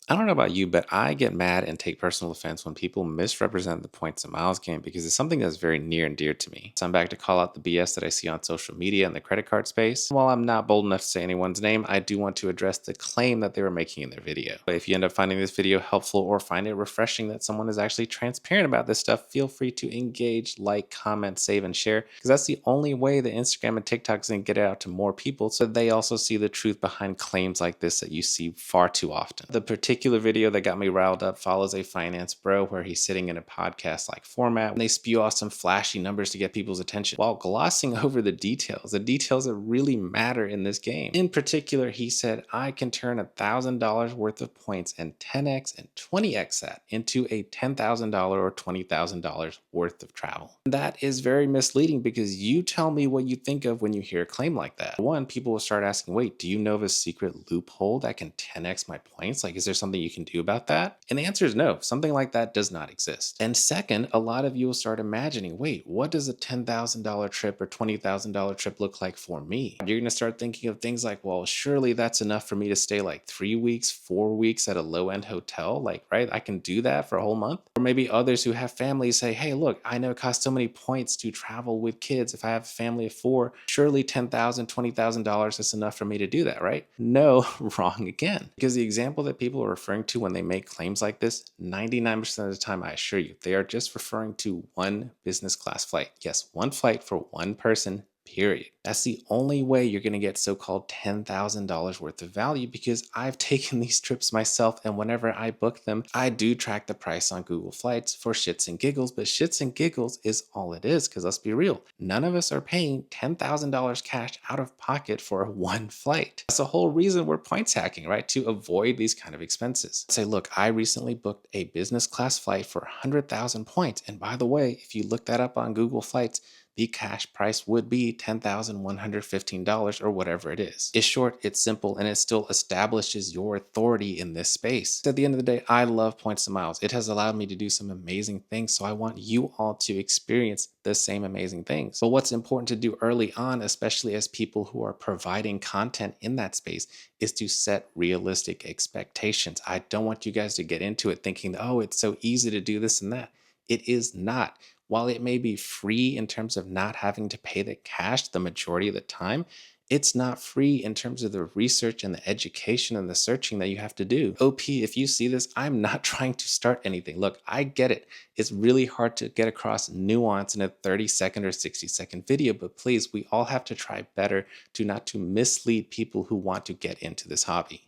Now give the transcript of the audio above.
I don't know about you, but I get mad and take personal offense when people misrepresent the points and miles game because it's something that's very near and dear to me. So I'm back to call out the BS that I see on social media and the credit card space. While I'm not bold enough to say anyone's name, I do want to address the claim that they were making in their video. But if you end up finding this video helpful or find it refreshing that someone is actually transparent about this stuff, feel free to engage, like, comment, save, and share because that's the only way that Instagram and TikTok is going to get it out to more people so they also see the truth behind claims like this that you see far too often. The particular video that got me riled up follows a finance bro where he's sitting in a podcast like format and they spew off some flashy numbers to get people's attention while glossing over the details that really matter in this game. In particular, he said, I can turn $1,000 worth of points and 10x and 20x that into a $10,000 or $20,000 worth of travel. That is very misleading because you tell me what you think of when you hear a claim like that. One, people will start asking, wait, do you know of a secret loophole that can 10x my points? Like, is there something you can do about that? And the answer is no, something like that does not exist. And second, a lot of you will start imagining, wait, what does a $10,000 trip or $20,000 trip look like for me? You're going to start thinking of things like, well, surely that's enough for me to stay like 3 weeks, 4 weeks at a low end hotel. Like, right? I can do that for a whole month. Or maybe others who have families say, hey, look, I know it costs so many points to travel with kids. If I have a family of 4, surely $10,000, $20,000 is enough for me to do that, right? No, wrong again. Because the example that people are referring to when they make claims like this, 99% of the time, I assure you, they are just referring to one business class flight. Yes, one flight for one person, period. That's the only way you're going to get so-called $10,000 worth of value because I've taken these trips myself, and whenever I book them, I do track the price on Google Flights for shits and giggles, but shits and giggles is all it is because let's be real, none of us are paying $10,000 cash out of pocket for one flight. That's the whole reason we're points hacking, right? To avoid these kind of expenses. Say, look, I recently booked a business class flight for 100,000 points, and by the way, if you look that up on Google Flights, the cash price would be $10,115 or whatever it is. It's short, it's simple, and it still establishes your authority in this space. At the end of the day, I love points and miles. It has allowed me to do some amazing things, so I want you all to experience the same amazing things. But what's important to do early on, especially as people who are providing content in that space, is to set realistic expectations. I don't want you guys to get into it thinking, oh, it's so easy to do this and that. It is not. While it may be free in terms of not having to pay the cash the majority of the time, it's not free in terms of the research and the education and the searching that you have to do. OP, if you see this, I'm not trying to start anything. Look, I get it. It's really hard to get across nuance in a 30-second or 60-second video, but please, we all have to try better to not to mislead people who want to get into this hobby.